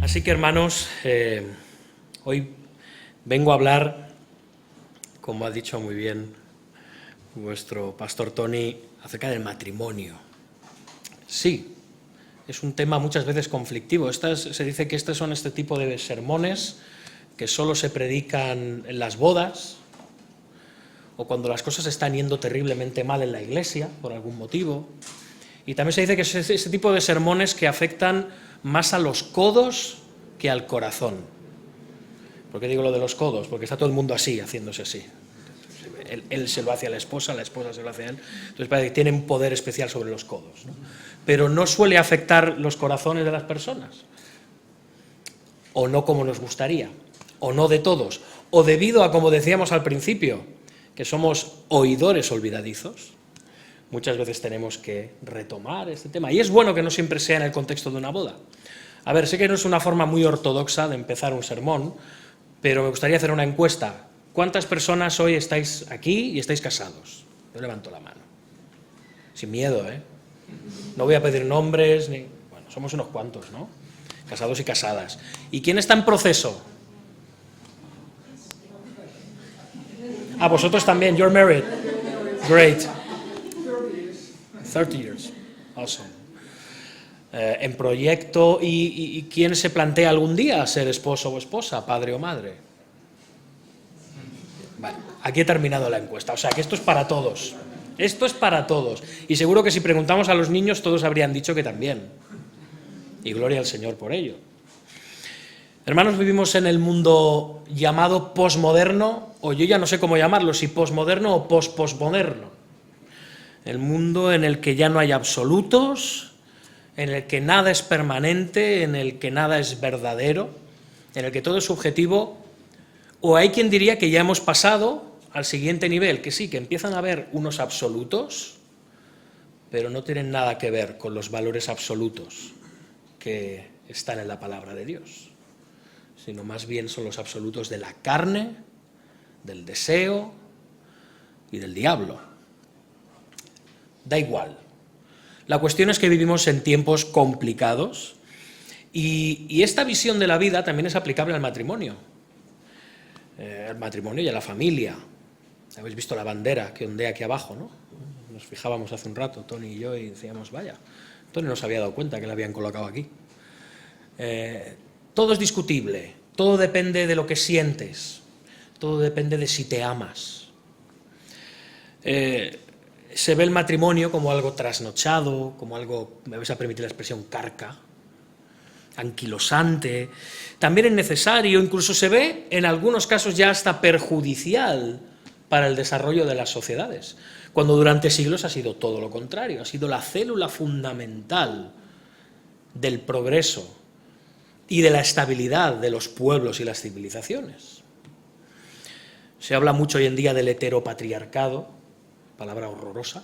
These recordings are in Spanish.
Así que, hermanos, hoy vengo a hablar, como ha dicho muy bien vuestro pastor Tony, acerca del matrimonio. Sí, es un tema muchas veces conflictivo. Se dice que estos son este tipo de sermones que solo se predican en las bodas o cuando las cosas están yendo terriblemente mal en la iglesia, por algún motivo. Y también se dice que es ese tipo de sermones que afectan más a los codos que al corazón. ¿Por qué digo lo de los codos? Porque está todo el mundo así, haciéndose así. Él se lo hace a la esposa se lo hace a él. Entonces parece que tiene un poder especial sobre los codos, ¿no? Pero no suele afectar los corazones de las personas. O no como nos gustaría. O no de todos. O debido a, como decíamos al principio, que somos oidores olvidadizos, muchas veces tenemos que retomar este tema. Y es bueno que no siempre sea en el contexto de una boda. A ver, sé que no es una forma muy ortodoxa de empezar un sermón, pero me gustaría hacer una encuesta. ¿Cuántas personas hoy estáis aquí y estáis casados? Yo levanto la mano. Sin miedo, ¿eh? No voy a pedir nombres, ni... Bueno, somos unos cuantos, ¿no? Casados y casadas. ¿Y quién está en proceso? Ah, vosotros también. You're married. Great. 30 years. Awesome. En proyecto, ¿y quién se plantea algún día ser esposo o esposa, padre o madre? Vale, aquí he terminado la encuesta. O sea, que esto es para todos. Esto es para todos. Y seguro que si preguntamos a los niños, todos habrían dicho que también. Y gloria al Señor por ello. Hermanos, vivimos en el mundo llamado posmoderno, o yo ya no sé cómo llamarlo, si posmoderno o posmoderno. El mundo en el que ya no hay absolutos, en el que nada es permanente, en el que nada es verdadero, en el que todo es subjetivo, o hay quien diría que ya hemos pasado al siguiente nivel, que sí, que empiezan a haber unos absolutos, pero no tienen nada que ver con los valores absolutos que están en la palabra de Dios, sino más bien son los absolutos de la carne, del deseo y del diablo. Da igual. La cuestión es que vivimos en tiempos complicados y esta visión de la vida también es aplicable al matrimonio. Al matrimonio y a la familia. Habéis visto la bandera que ondea aquí abajo, ¿no? Nos fijábamos hace un rato, Tony y yo, y decíamos, vaya, Tony no se había dado cuenta que la habían colocado aquí. Todo es discutible, todo depende de lo que sientes, todo depende de si te amas. Se ve el matrimonio como algo trasnochado, como algo, me vais a permitir la expresión, carca, anquilosante, también es necesario, incluso se ve en algunos casos ya hasta perjudicial para el desarrollo de las sociedades, cuando durante siglos ha sido todo lo contrario, ha sido la célula fundamental del progreso y de la estabilidad de los pueblos y las civilizaciones. Se habla mucho hoy en día del heteropatriarcado, palabra horrorosa,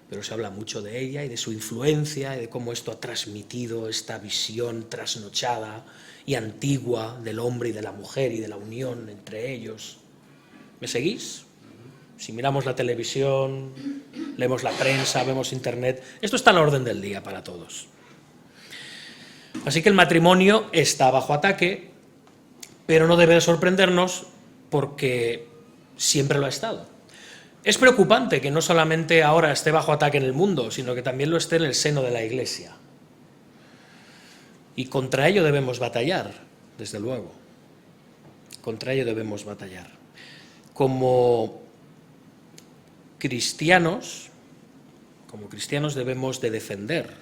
pero se habla mucho de ella y de su influencia y de cómo esto ha transmitido esta visión trasnochada y antigua del hombre y de la mujer y de la unión entre ellos. ¿Me seguís? Si miramos la televisión, leemos la prensa, vemos internet, esto está a la orden del día para todos. Así que el matrimonio está bajo ataque, pero no debe sorprendernos porque siempre lo ha estado. Es preocupante que no solamente ahora esté bajo ataque en el mundo, sino que también lo esté en el seno de la Iglesia. Y contra ello debemos batallar, desde luego. Contra ello debemos batallar. Como cristianos debemos de defender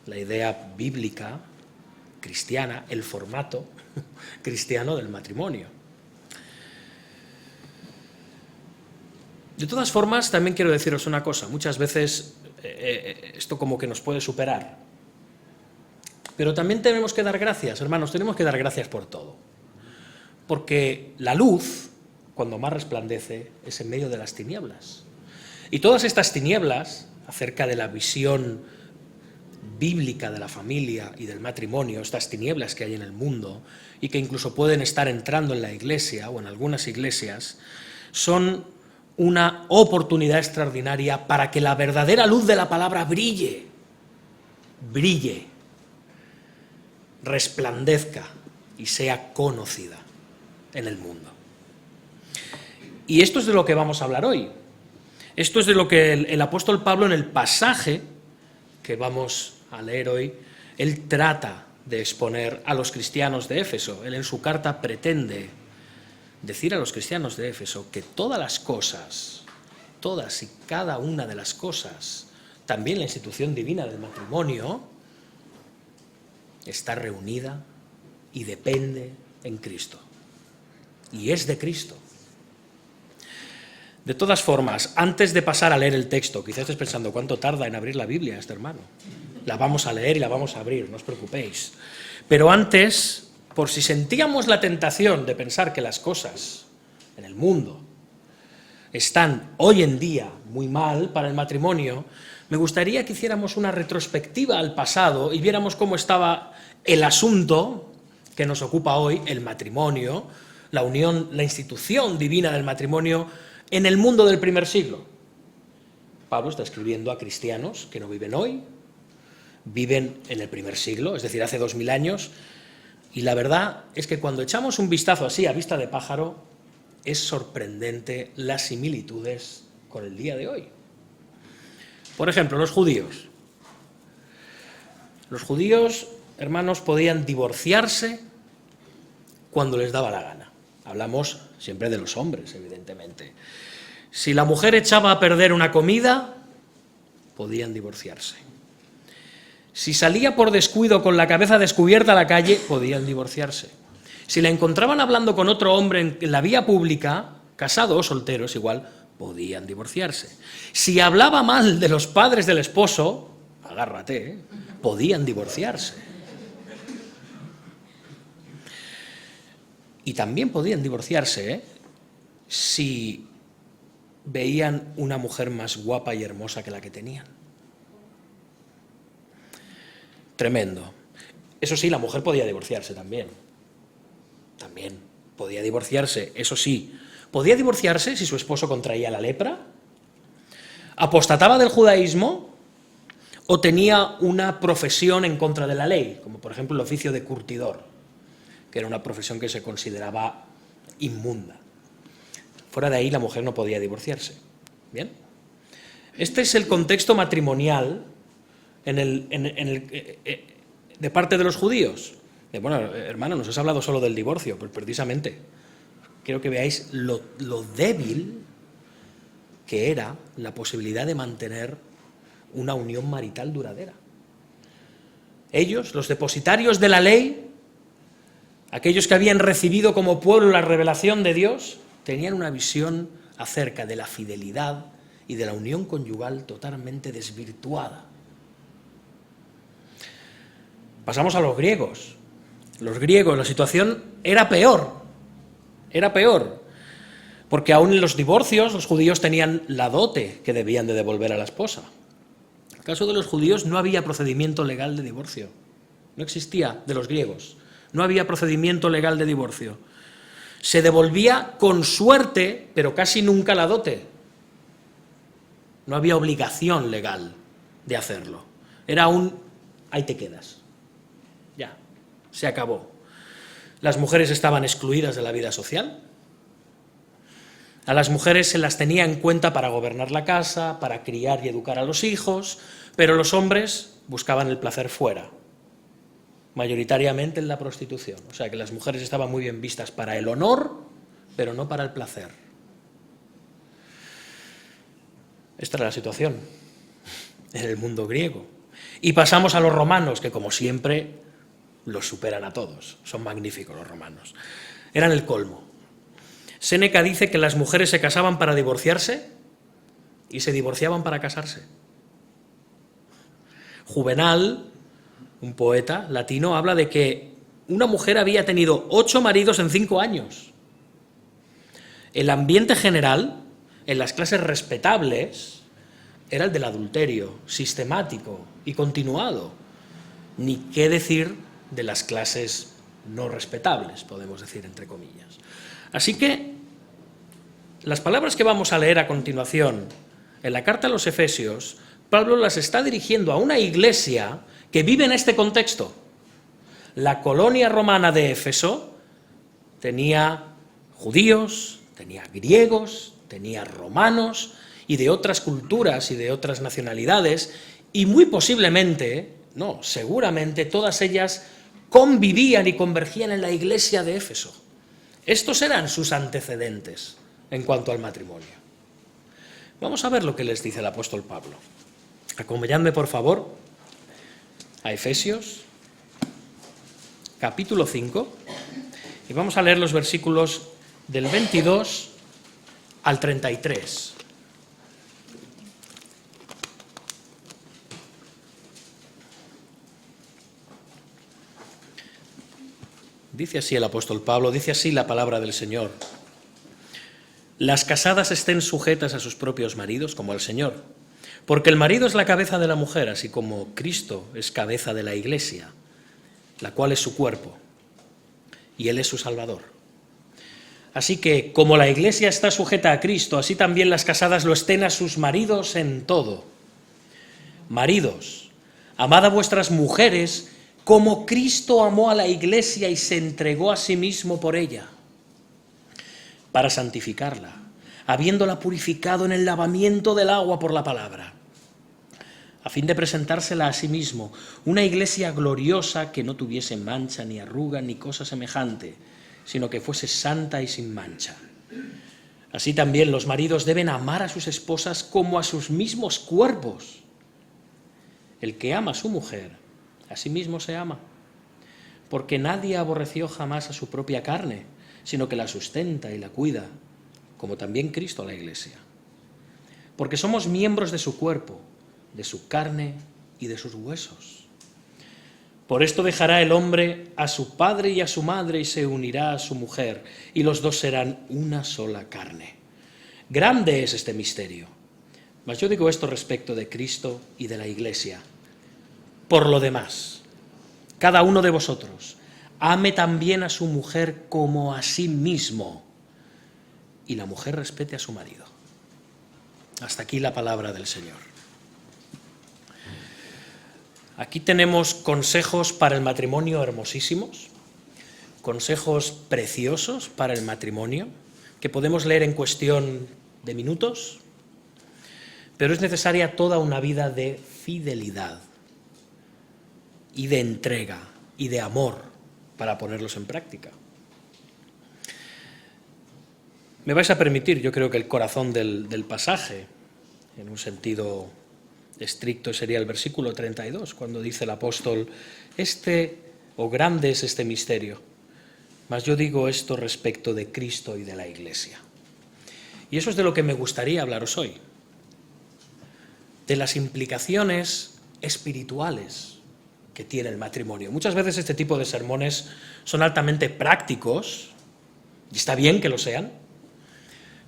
la idea bíblica, cristiana, el formato cristiano del matrimonio. De todas formas, también quiero deciros una cosa. Muchas veces esto como que nos puede superar. Pero también tenemos que dar gracias, hermanos, tenemos que dar gracias por todo. Porque la luz, cuando más resplandece, es en medio de las tinieblas. Y todas estas tinieblas, acerca de la visión bíblica de la familia y del matrimonio, estas tinieblas que hay en el mundo y que incluso pueden estar entrando en la iglesia o en algunas iglesias, son una oportunidad extraordinaria para que la verdadera luz de la palabra brille. resplandezca y sea conocida en el mundo. Y esto es de lo que vamos a hablar hoy. Esto es de lo que el apóstol Pablo, en el pasaje que vamos a leer hoy, él trata de exponer a los cristianos de Éfeso. Él en su carta pretende decir a los cristianos de Éfeso que todas las cosas, todas y cada una de las cosas, también la institución divina del matrimonio, está reunida y depende en Cristo. Y es de Cristo. De todas formas, antes de pasar a leer el texto, quizás estés pensando, ¿cuánto tarda en abrir la Biblia este hermano? La vamos a leer y la vamos a abrir, no os preocupéis. Pero antes, por si sentíamos la tentación de pensar que las cosas en el mundo están hoy en día muy mal para el matrimonio, me gustaría que hiciéramos una retrospectiva al pasado y viéramos cómo estaba el asunto que nos ocupa hoy, el matrimonio, la unión, la institución divina del matrimonio en el mundo del primer siglo. Pablo está escribiendo a cristianos que no viven hoy, viven en el primer siglo, es decir, hace 2000 años, y la verdad es que cuando echamos un vistazo así a vista de pájaro, es sorprendente las similitudes con el día de hoy. Por ejemplo, los judíos. Los judíos, hermanos, podían divorciarse cuando les daba la gana. Hablamos siempre de los hombres, evidentemente. Si la mujer echaba a perder una comida, podían divorciarse. Si salía por descuido con la cabeza descubierta a la calle, podían divorciarse. Si la encontraban hablando con otro hombre en la vía pública, casado o solteros igual, podían divorciarse. Si hablaba mal de los padres del esposo, agárrate, podían divorciarse. Y también podían divorciarse si veían una mujer más guapa y hermosa que la que tenían. Tremendo. Eso sí, la mujer podía divorciarse también. También podía divorciarse, eso sí. Podía divorciarse si su esposo contraía la lepra, apostataba del judaísmo o tenía una profesión en contra de la ley, como por ejemplo el oficio de curtidor, que era una profesión que se consideraba inmunda. Fuera de ahí la mujer no podía divorciarse. ¿Bien? Este es el contexto matrimonial de parte de los judíos. Bueno, hermano, nos has hablado solo del divorcio, pues precisamente quiero que veáis lo débil que era la posibilidad de mantener una unión marital duradera. Ellos, los depositarios de la ley, aquellos que habían recibido como pueblo la revelación de Dios, tenían una visión acerca de la fidelidad y de la unión conyugal totalmente desvirtuada. Pasamos a los griegos. Los griegos, la situación era peor, porque aún en los divorcios los judíos tenían la dote que debían de devolver a la esposa. En el caso de los judíos no había procedimiento legal de divorcio, no existía de los griegos, no había procedimiento legal de divorcio. Se devolvía con suerte, pero casi nunca la dote. No había obligación legal de hacerlo. Era ahí te quedas. Ya, se acabó. Las mujeres estaban excluidas de la vida social. A las mujeres se las tenía en cuenta para gobernar la casa, para criar y educar a los hijos, pero los hombres buscaban el placer fuera, mayoritariamente en la prostitución. O sea que las mujeres estaban muy bien vistas para el honor, pero no para el placer. Esta era la situación en el mundo griego. Y pasamos a los romanos, que como siempre los superan a todos. Son magníficos los romanos. Eran el colmo. Séneca dice que las mujeres se casaban para divorciarse y se divorciaban para casarse. Juvenal, un poeta latino, habla de que una mujer había tenido 8 maridos en 5 años. El ambiente general, en las clases respetables, era el del adulterio, sistemático y continuado. Ni qué decir de las clases no respetables, podemos decir entre comillas. Así que las palabras que vamos a leer a continuación en la carta a los Efesios, Pablo las está dirigiendo a una iglesia que vive en este contexto, La colonia romana de Éfeso tenía judíos, tenía griegos, tenía romanos y de otras culturas y de otras nacionalidades, y muy posiblemente, no, seguramente todas ellas convivían y convergían en la iglesia de Éfeso. Estos eran sus antecedentes en cuanto al matrimonio. Vamos a ver lo que les dice el apóstol Pablo. Acompañadme, por favor, a Efesios, capítulo 5, y vamos a leer los versículos del 22 al 33. Dice así el apóstol Pablo, dice así la palabra del Señor. Las casadas estén sujetas a sus propios maridos como al Señor, porque el marido es la cabeza de la mujer, así como Cristo es cabeza de la Iglesia, la cual es su cuerpo, y Él es su Salvador. Así que, como la Iglesia está sujeta a Cristo, así también las casadas lo estén a sus maridos en todo. Maridos, amad a vuestras mujeres como Cristo amó a la Iglesia y se entregó a sí mismo por ella, para santificarla, habiéndola purificado en el lavamiento del agua por la palabra, a fin de presentársela a sí mismo, una iglesia gloriosa que no tuviese mancha, ni arruga, ni cosa semejante, sino que fuese santa y sin mancha. Así también los maridos deben amar a sus esposas como a sus mismos cuerpos. El que ama a su mujer, a sí mismo se ama, porque nadie aborreció jamás a su propia carne, sino que la sustenta y la cuida, como también Cristo a la Iglesia. Porque somos miembros de su cuerpo, de su carne y de sus huesos. Por esto dejará el hombre a su padre y a su madre y se unirá a su mujer, y los dos serán una sola carne. Grande es este misterio, mas yo digo esto respecto de Cristo y de la Iglesia. Por lo demás, cada uno de vosotros ame también a su mujer como a sí mismo, y la mujer respete a su marido. Hasta aquí la palabra del Señor. Aquí tenemos consejos para el matrimonio hermosísimos, consejos preciosos para el matrimonio, que podemos leer en cuestión de minutos, pero es necesaria toda una vida de fidelidad y de entrega y de amor para ponerlos en práctica. Me vais a permitir, yo creo que el corazón del pasaje, en un sentido estricto, sería el versículo 32, cuando dice el apóstol, grande es este misterio, mas yo digo esto respecto de Cristo y de la Iglesia. Y eso es de lo que me gustaría hablaros hoy, de las implicaciones espirituales que tiene el matrimonio. Muchas veces este tipo de sermones son altamente prácticos, y está bien que lo sean,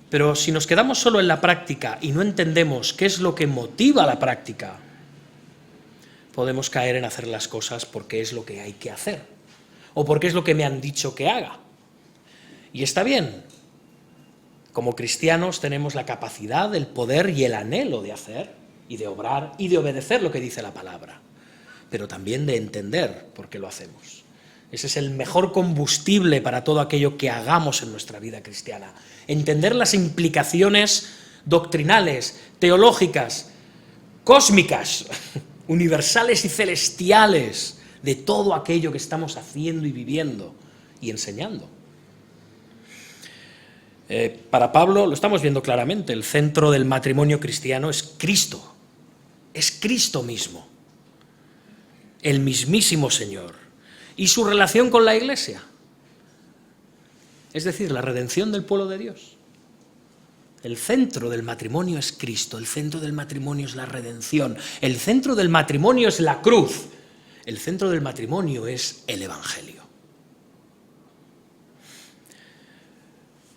pero si nos quedamos solo en la práctica y no entendemos qué es lo que motiva la práctica, podemos caer en hacer las cosas porque es lo que hay que hacer, o porque es lo que me han dicho que haga. Y está bien, como cristianos tenemos la capacidad, el poder y el anhelo de hacer, y de obrar, y de obedecer lo que dice la palabra, pero también de entender por qué lo hacemos. Ese es el mejor combustible para todo aquello que hagamos en nuestra vida cristiana. Entender las implicaciones doctrinales, teológicas, cósmicas, universales y celestiales de todo aquello que estamos haciendo y viviendo y enseñando. Para Pablo, lo estamos viendo claramente, el centro del matrimonio cristiano es Cristo mismo, el mismísimo Señor, y su relación con la Iglesia, es decir, la redención del pueblo de Dios. El centro del matrimonio es Cristo, el centro del matrimonio es la redención, el centro del matrimonio es la cruz, el centro del matrimonio es el Evangelio.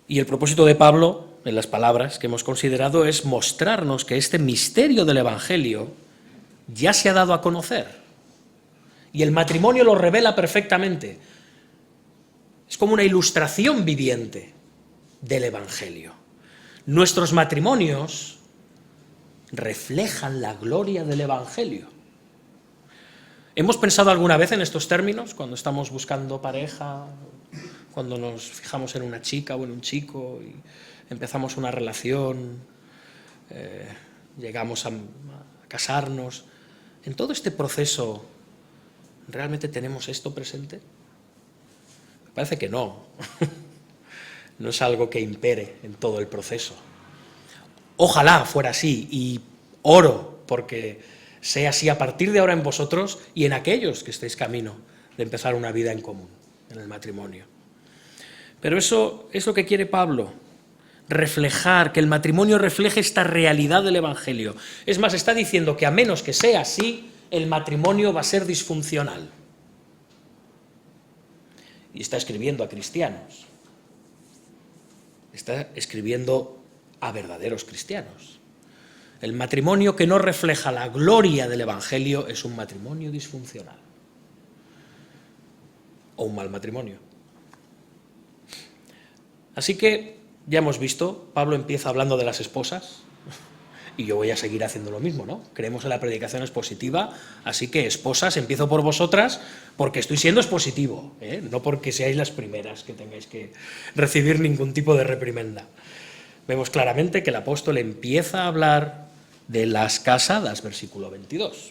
Y el propósito de Pablo, en las palabras que hemos considerado, es mostrarnos que este misterio del Evangelio ya se ha dado a conocer. Y el matrimonio lo revela perfectamente. Es como una ilustración viviente del Evangelio. Nuestros matrimonios reflejan la gloria del Evangelio. ¿Hemos pensado alguna vez en estos términos cuando estamos buscando pareja, cuando nos fijamos en una chica o en un chico y empezamos una relación, llegamos a casarnos? ¿En todo este proceso realmente tenemos esto presente? Me parece que no. No es algo que impere en todo el proceso. Ojalá fuera así, y oro porque sea así a partir de ahora en vosotros y en aquellos que estéis camino de empezar una vida en común, en el matrimonio. Pero eso es lo que quiere Pablo, reflejar, que el matrimonio refleje esta realidad del Evangelio. Es más, está diciendo que a menos que sea así, el matrimonio va a ser disfuncional. Y está escribiendo a cristianos. Está escribiendo a verdaderos cristianos. El matrimonio que no refleja la gloria del Evangelio es un matrimonio disfuncional. O un mal matrimonio. Así que, ya hemos visto, Pablo empieza hablando de las esposas, y yo voy a seguir haciendo lo mismo, ¿no? Creemos en la predicación expositiva, así que, esposas, empiezo por vosotras, porque estoy siendo expositivo, no porque seáis las primeras que tengáis que recibir ningún tipo de reprimenda. Vemos claramente que el apóstol empieza a hablar de las casadas, versículo 22.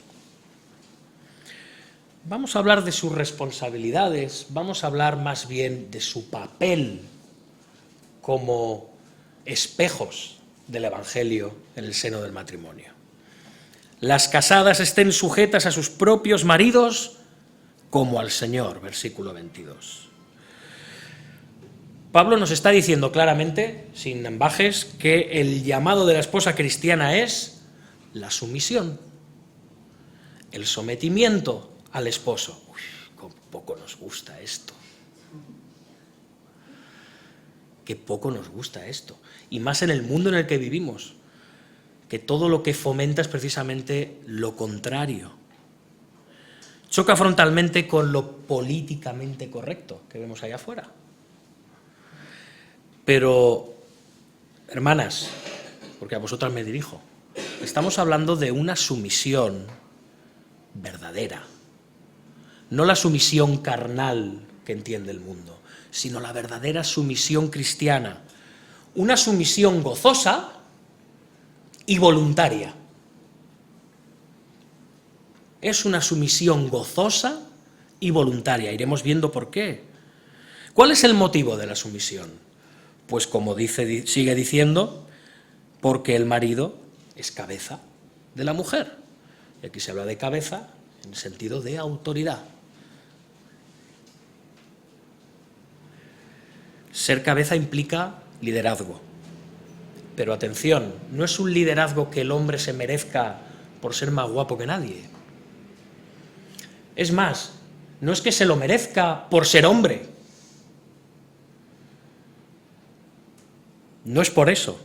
Vamos a hablar de sus responsabilidades, vamos a hablar más bien de su papel como espejos del Evangelio en el seno del matrimonio. Las casadas estén sujetas a sus propios maridos como al Señor, versículo 22. Pablo nos está diciendo claramente, sin ambajes, que el llamado de la esposa cristiana es la sumisión, el sometimiento al esposo. Uy, con poco nos gusta esto. Qué poco nos gusta esto. Y más en el mundo en el que vivimos, que todo lo que fomenta es precisamente lo contrario. Choca frontalmente con lo políticamente correcto que vemos allá afuera. Pero, hermanas, porque a vosotras me dirijo, estamos hablando de una sumisión verdadera. No la sumisión carnal que entiende el mundo, sino la verdadera sumisión cristiana. Una sumisión gozosa y voluntaria. Es una sumisión gozosa y voluntaria. Iremos viendo por qué. ¿Cuál es el motivo de la sumisión? Pues como sigue diciendo, porque el marido es cabeza de la mujer. Y aquí se habla de cabeza en el sentido de autoridad. Ser cabeza implica liderazgo. Pero atención, no es un liderazgo que el hombre se merezca por ser más guapo que nadie. Es más, no es que se lo merezca por ser hombre. No es por eso.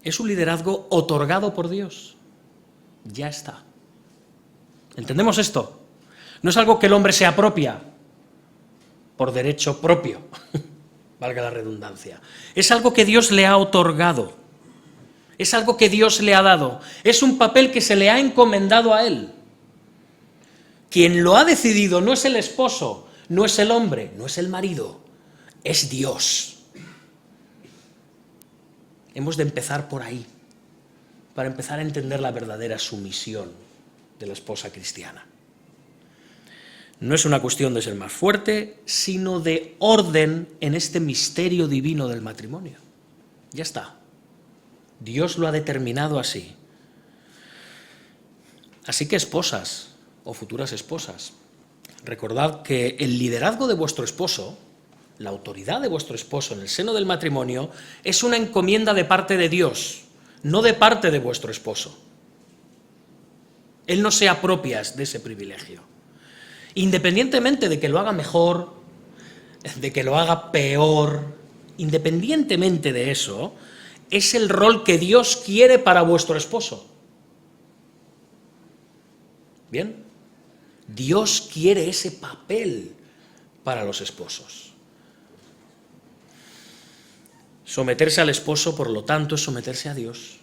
Es un liderazgo otorgado por Dios. Ya está. ¿Entendemos esto? No es algo que el hombre se apropia por derecho propio, valga la redundancia. Es algo que Dios le ha otorgado. Es algo que Dios le ha dado. Es un papel que se le ha encomendado a él. Quien lo ha decidido no es el esposo, no es el hombre, no es el marido, es Dios. Hemos de empezar por ahí, para empezar a entender la verdadera sumisión de la esposa cristiana. No es una cuestión de ser más fuerte, sino de orden en este misterio divino del matrimonio. Ya está. Dios lo ha determinado así. Así que esposas o futuras esposas, recordad que el liderazgo de vuestro esposo, la autoridad de vuestro esposo en el seno del matrimonio, es una encomienda de parte de Dios, no de parte de vuestro esposo. Él no se apropia de ese privilegio. Independientemente de que lo haga mejor, de que lo haga peor, independientemente de eso, es el rol que Dios quiere para vuestro esposo. ¿Bien? Dios quiere ese papel para los esposos. Someterse al esposo, por lo tanto, es someterse a Dios.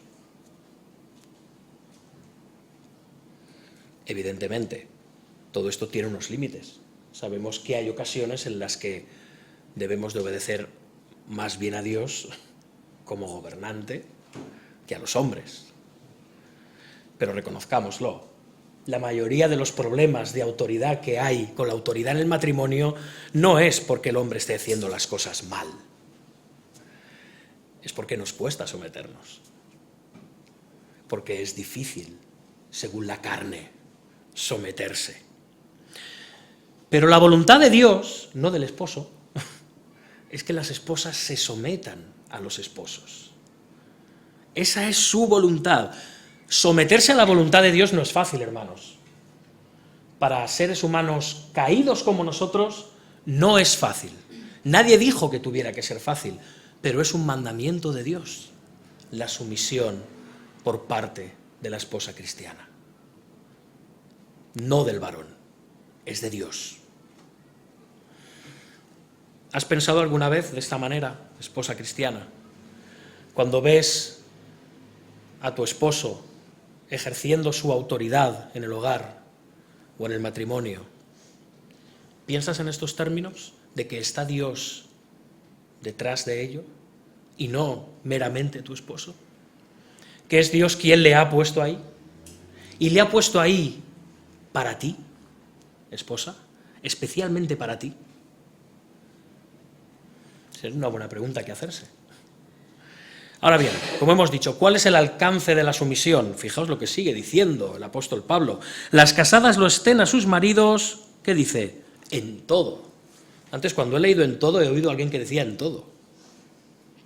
Evidentemente, todo esto tiene unos límites. Sabemos que hay ocasiones en las que debemos de obedecer más bien a Dios como gobernante que a los hombres. Pero reconozcámoslo, la mayoría de los problemas de autoridad que hay con la autoridad en el matrimonio no es porque el hombre esté haciendo las cosas mal, es porque nos cuesta someternos, porque es difícil, según la carne, someterse. Pero la voluntad de Dios, no del esposo, es que las esposas se sometan a los esposos. Esa es su voluntad. Someterse a la voluntad de Dios no es fácil, hermanos. Para seres humanos caídos como nosotros, no es fácil. Nadie dijo que tuviera que ser fácil, pero es un mandamiento de Dios, la sumisión por parte de la esposa cristiana. No del varón, es de Dios. ¿Has pensado alguna vez de esta manera, esposa cristiana? Cuando ves a tu esposo ejerciendo su autoridad en el hogar o en el matrimonio, ¿piensas en estos términos de que está Dios detrás de ello y no meramente tu esposo? ¿Que es Dios quien le ha puesto ahí? ¿Y le ha puesto ahí para ti, esposa? ¿Especialmente para ti? Es una buena pregunta que hacerse. Ahora bien, como hemos dicho, ¿cuál es el alcance de la sumisión? Fijaos lo que sigue diciendo el apóstol Pablo. Las casadas lo estén a sus maridos, ¿qué dice? En todo. Antes, cuando he leído en todo, he oído a alguien que decía en todo.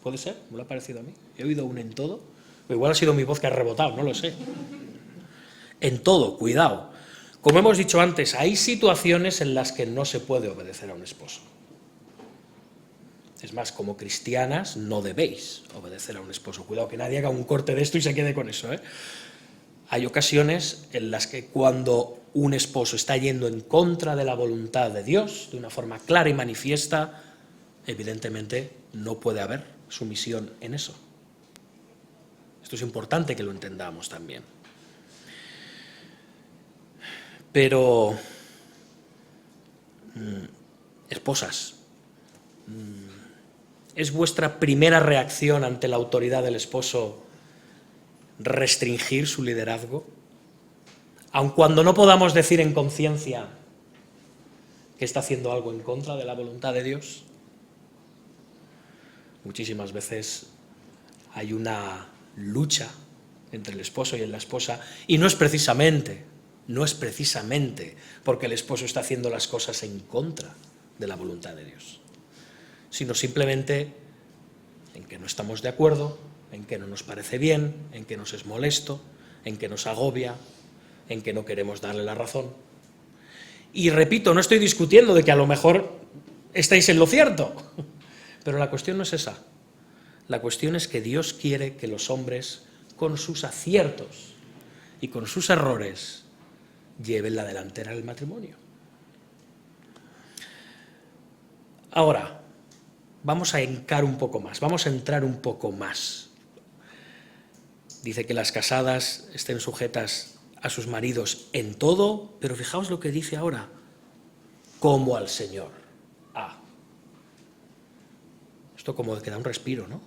¿Puede ser? ¿Me lo ha parecido a mí? ¿He oído un en todo? O igual ha sido mi voz que ha rebotado, no lo sé. En todo, cuidado. Como hemos dicho antes, hay situaciones en las que no se puede obedecer a un esposo. Es más, como cristianas no debéis obedecer a un esposo. Cuidado que nadie haga un corte de esto y se quede con eso, ¿eh? Hay ocasiones en las que cuando un esposo está yendo en contra de la voluntad de Dios, de una forma clara y manifiesta, evidentemente no puede haber sumisión en eso. Esto es importante que lo entendamos también. Pero, esposas, ¿es vuestra primera reacción ante la autoridad del esposo restringir su liderazgo? Aun cuando no podamos decir en conciencia que está haciendo algo en contra de la voluntad de Dios. Muchísimas veces hay una lucha entre el esposo y la esposa, y no es precisamente porque el esposo está haciendo las cosas en contra de la voluntad de Dios, sino simplemente en que no estamos de acuerdo, en que no nos parece bien, en que nos es molesto, en que nos agobia, en que no queremos darle la razón. Y repito, no estoy discutiendo de que a lo mejor estáis en lo cierto, pero la cuestión no es esa. La cuestión es que Dios quiere que los hombres, con sus aciertos y con sus errores, lleven la delantera del matrimonio. Ahora, vamos a encar un poco más, vamos a entrar un poco más. Dice que las casadas estén sujetas a sus maridos en todo, pero fijaos lo que dice ahora, como al Señor. Esto como que da un respiro, ¿no?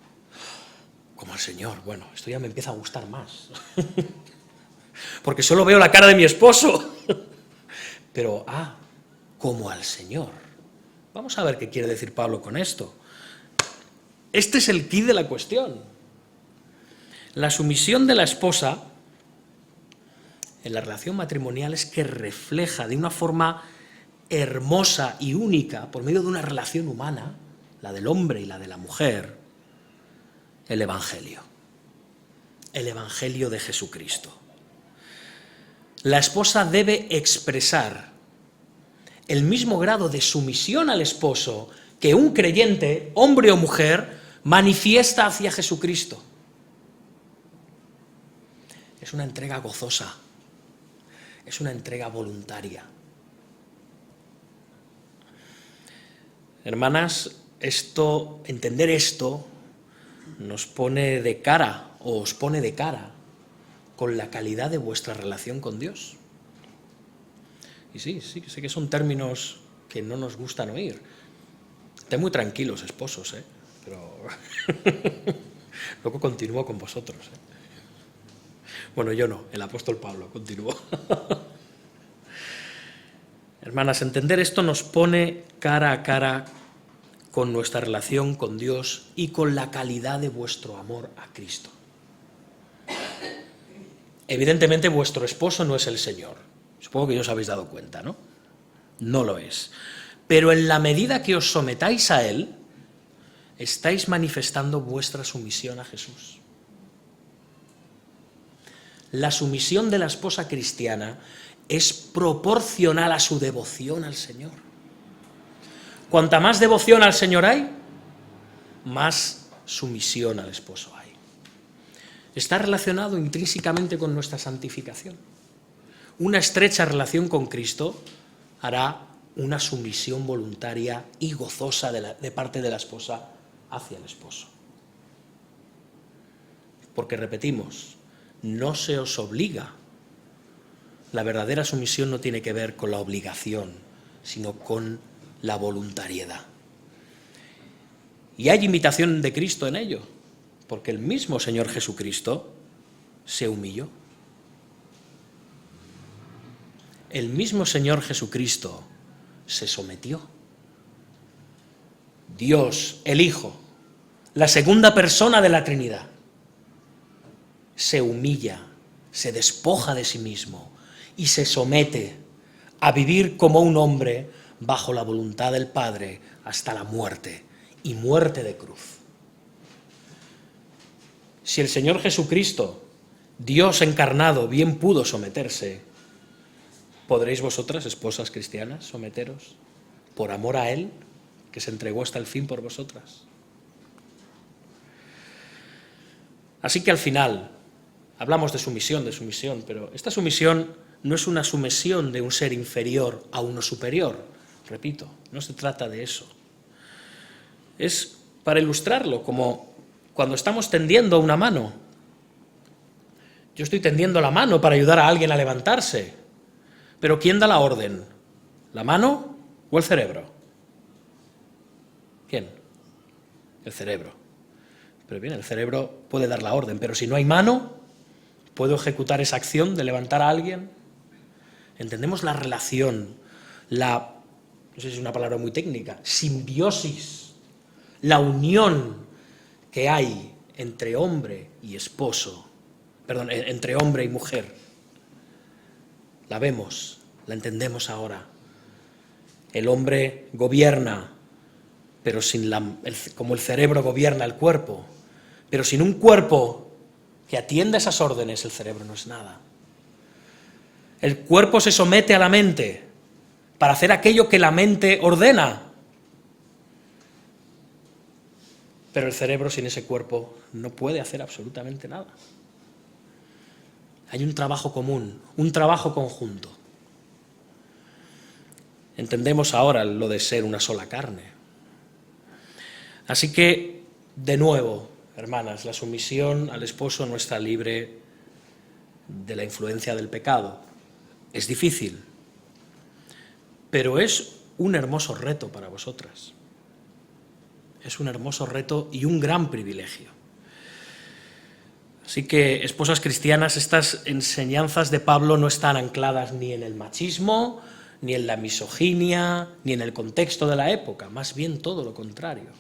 Como al Señor. Bueno, esto ya me empieza a gustar más. Porque solo veo la cara de mi esposo. Pero, como al Señor. Vamos a ver qué quiere decir Pablo con esto. Este es el quid de la cuestión. La sumisión de la esposa en la relación matrimonial es que refleja de una forma hermosa y única, por medio de una relación humana, la del hombre y la de la mujer, el Evangelio de Jesucristo. La esposa debe expresar el mismo grado de sumisión al esposo que un creyente, hombre o mujer, manifiesta hacia Jesucristo. Es una entrega gozosa, es una entrega voluntaria. Hermanas, entender esto nos pone de cara, o os pone de cara, con la calidad de vuestra relación con Dios. Y sí, sé que son términos que no nos gustan oír. Estén muy tranquilos, esposos, pero luego continúo con vosotros. Bueno, yo no, el apóstol Pablo continuó. Hermanas, entender esto nos pone cara a cara con nuestra relación con Dios y con la calidad de vuestro amor a Cristo. Evidentemente vuestro esposo no es el Señor. Supongo que ya os habéis dado cuenta, ¿no? No lo es. Pero en la medida que os sometáis a Él, estáis manifestando vuestra sumisión a Jesús. La sumisión de la esposa cristiana es proporcional a su devoción al Señor. Cuanta más devoción al Señor hay, más sumisión al esposo hay. Está relacionado intrínsecamente con nuestra santificación. Una estrecha relación con Cristo hará una sumisión voluntaria y gozosa de parte de la esposa hacia el esposo. Porque repetimos, no se os obliga. La verdadera sumisión no tiene que ver con la obligación, sino con la voluntariedad. Y hay imitación de Cristo en ello, porque el mismo Señor Jesucristo se humilló. El mismo Señor Jesucristo se sometió. Dios, el Hijo, la segunda persona de la Trinidad, se humilla, se despoja de sí mismo y se somete a vivir como un hombre bajo la voluntad del Padre hasta la muerte, y muerte de cruz. Si el Señor Jesucristo, Dios encarnado, bien pudo someterse, ¿podréis vosotras, esposas cristianas, someteros por amor a Él, que se entregó hasta el fin por vosotras? Así que al final, hablamos de sumisión, pero esta sumisión no es una sumisión de un ser inferior a uno superior, repito, no se trata de eso. Es para ilustrarlo, como cuando estamos tendiendo una mano. Yo estoy tendiendo la mano para ayudar a alguien a levantarse, pero ¿quién da la orden? ¿La mano o el cerebro? ¿Quién? El cerebro. Pero bien, el cerebro puede dar la orden, pero si no hay mano, ¿puedo ejecutar esa acción de levantar a alguien? Entendemos la relación, no sé si es una palabra muy técnica, simbiosis, la unión que hay entre hombre y esposo, entre hombre y mujer. La vemos, la entendemos ahora. El hombre gobierna, pero como el cerebro gobierna el cuerpo, pero sin un cuerpo que atienda esas órdenes, el cerebro no es nada. El cuerpo se somete a la mente para hacer aquello que la mente ordena. Pero el cerebro sin ese cuerpo no puede hacer absolutamente nada. Hay un trabajo común, un trabajo conjunto. Entendemos ahora lo de ser una sola carne. Así que, de nuevo, hermanas, la sumisión al esposo no está libre de la influencia del pecado. Es difícil, pero es un hermoso reto para vosotras. Es un hermoso reto y un gran privilegio. Así que, esposas cristianas, estas enseñanzas de Pablo no están ancladas ni en el machismo, ni en la misoginia, ni en el contexto de la época, más bien todo lo contrario.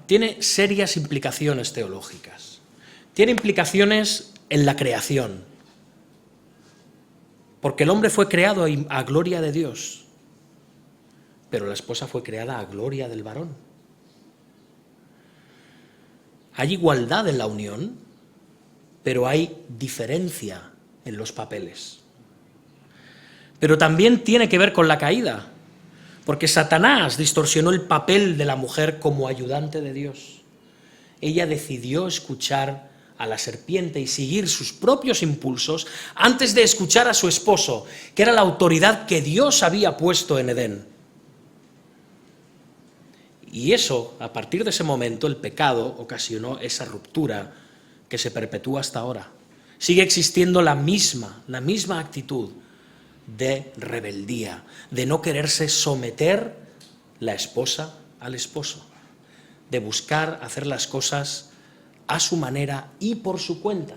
Tiene serias implicaciones teológicas. Tiene implicaciones en la creación, porque el hombre fue creado a gloria de Dios, pero la esposa fue creada a gloria del varón. Hay igualdad en la unión, pero hay diferencia en los papeles. Pero también tiene que ver con la caída, porque Satanás distorsionó el papel de la mujer como ayudante de Dios. Ella decidió escuchar a la serpiente y seguir sus propios impulsos antes de escuchar a su esposo, que era la autoridad que Dios había puesto en Edén. Y eso, a partir de ese momento, el pecado ocasionó esa ruptura que se perpetúa hasta ahora. Sigue existiendo la misma actitud de rebeldía, de no quererse someter la esposa al esposo, de buscar hacer las cosas a su manera y por su cuenta.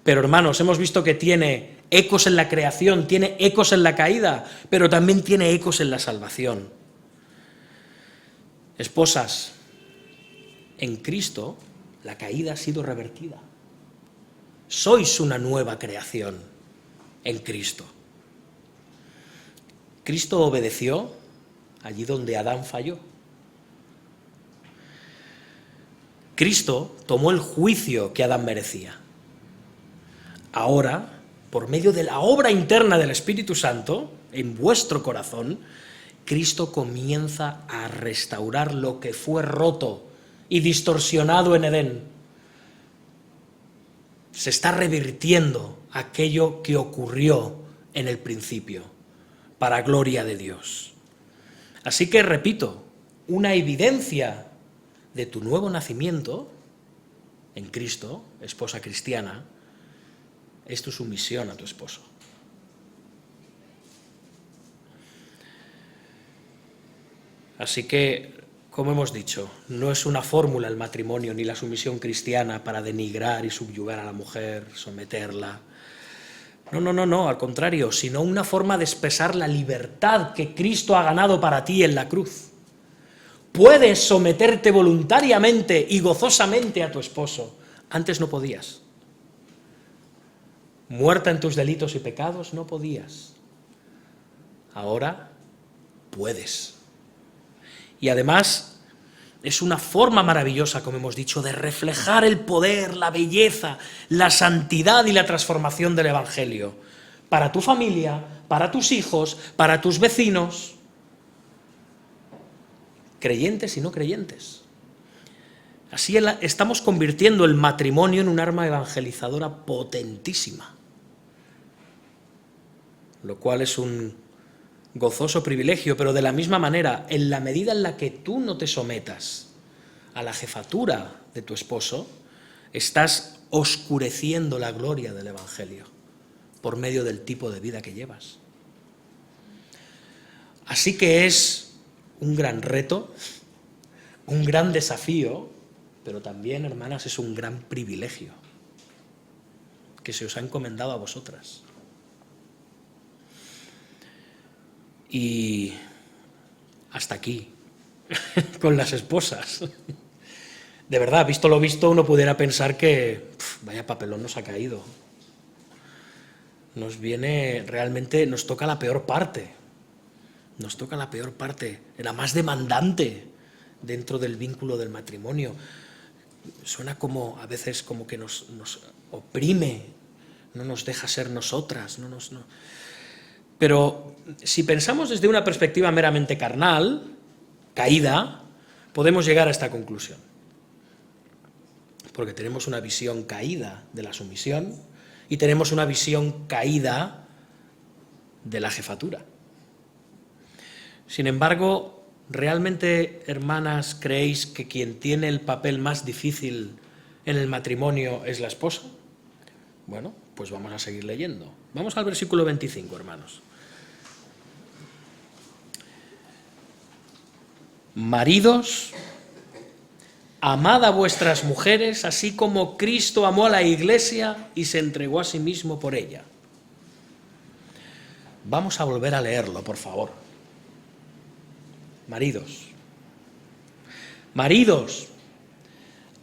Pero hermanos, hemos visto que tiene ecos en la creación, tiene ecos en la caída, pero también tiene ecos en la salvación. Esposas, en Cristo la caída ha sido revertida. Sois una nueva creación en Cristo. Cristo obedeció allí donde Adán falló. Cristo tomó el juicio que Adán merecía. Ahora, por medio de la obra interna del Espíritu Santo, en vuestro corazón, Cristo comienza a restaurar lo que fue roto y distorsionado en Edén. Se está revirtiendo aquello que ocurrió en el principio, para gloria de Dios. Así que, repito, una evidencia de tu nuevo nacimiento en Cristo, esposa cristiana, es tu sumisión a tu esposo. Así que, como hemos dicho, no es una fórmula el matrimonio ni la sumisión cristiana para denigrar y subyugar a la mujer, someterla. No, al contrario, sino una forma de expresar la libertad que Cristo ha ganado para ti en la cruz. Puedes someterte voluntariamente y gozosamente a tu esposo. Antes no podías. Muerta en tus delitos y pecados, no podías. Ahora puedes. Y además es una forma maravillosa, como hemos dicho, de reflejar el poder, la belleza, la santidad y la transformación del Evangelio. Para tu familia, para tus hijos, para tus vecinos, creyentes y no creyentes. Así estamos convirtiendo el matrimonio en un arma evangelizadora potentísima, lo cual es un gozoso privilegio, pero de la misma manera, en la medida en la que tú no te sometas a la jefatura de tu esposo, estás oscureciendo la gloria del Evangelio por medio del tipo de vida que llevas. Así que es un gran reto, un gran desafío, pero también, hermanas, es un gran privilegio que se os ha encomendado a vosotras. Y hasta aquí, con las esposas. De verdad, visto lo visto, uno pudiera pensar que vaya papelón nos ha caído. Nos viene, realmente, nos toca la peor parte. Nos toca la peor parte, la más demandante dentro del vínculo del matrimonio. Suena como, a veces, como que nos oprime, no nos deja ser nosotras, no. Pero si pensamos desde una perspectiva meramente carnal, caída, podemos llegar a esta conclusión. Porque tenemos una visión caída de la sumisión y tenemos una visión caída de la jefatura. Sin embargo, ¿realmente, hermanas, creéis que quien tiene el papel más difícil en el matrimonio es la esposa? Bueno, pues vamos a seguir leyendo. Vamos al versículo 25, hermanos. Maridos, amad a vuestras mujeres, así como Cristo amó a la Iglesia y se entregó a sí mismo por ella. Vamos a volver a leerlo, por favor. Maridos,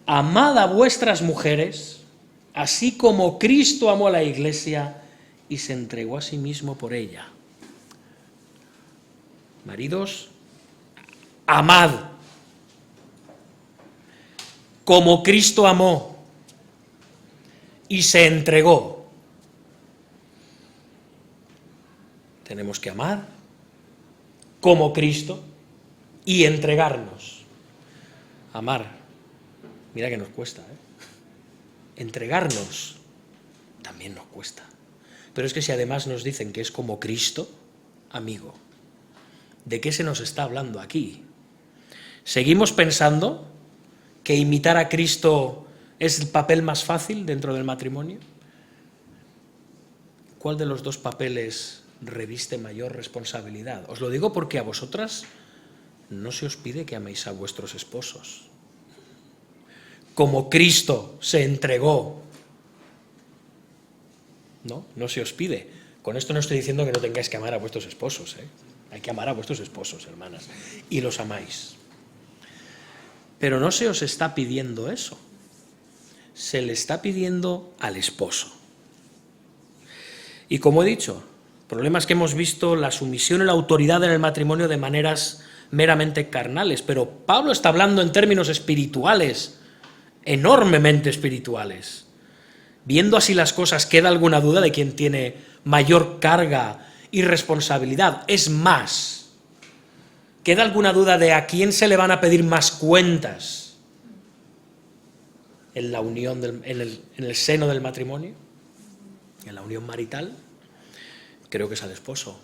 amad a vuestras mujeres, así como Cristo amó a la Iglesia y se entregó a sí mismo por ella. Maridos, amad, como Cristo amó y se entregó. Tenemos que amar como Cristo y entregarnos. Amar, mira que nos cuesta, Entregarnos también nos cuesta. Pero es que si además nos dicen que es como Cristo, amigo, ¿de qué se nos está hablando aquí? ¿Seguimos pensando que imitar a Cristo es el papel más fácil dentro del matrimonio? ¿cuál de los dos papeles reviste mayor responsabilidad? Os lo digo porque a vosotras no se os pide que améis a vuestros esposos. Como Cristo se entregó, no se os pide. Con esto no estoy diciendo que no tengáis que amar a vuestros esposos, ¿eh? Hay que amar a vuestros esposos, hermanas, y los amáis. Pero no se os está pidiendo eso. Se le está pidiendo al esposo. Y como he dicho, el problema es que hemos visto la sumisión y la autoridad en el matrimonio de maneras meramente carnales, pero Pablo está hablando en términos espirituales, enormemente espirituales. Viendo así las cosas, ¿queda alguna duda de quién tiene mayor carga y responsabilidad? Es más, ¿queda alguna duda de a quién se le van a pedir más cuentas en la unión, en el seno del matrimonio, en la unión marital? Creo que es al esposo.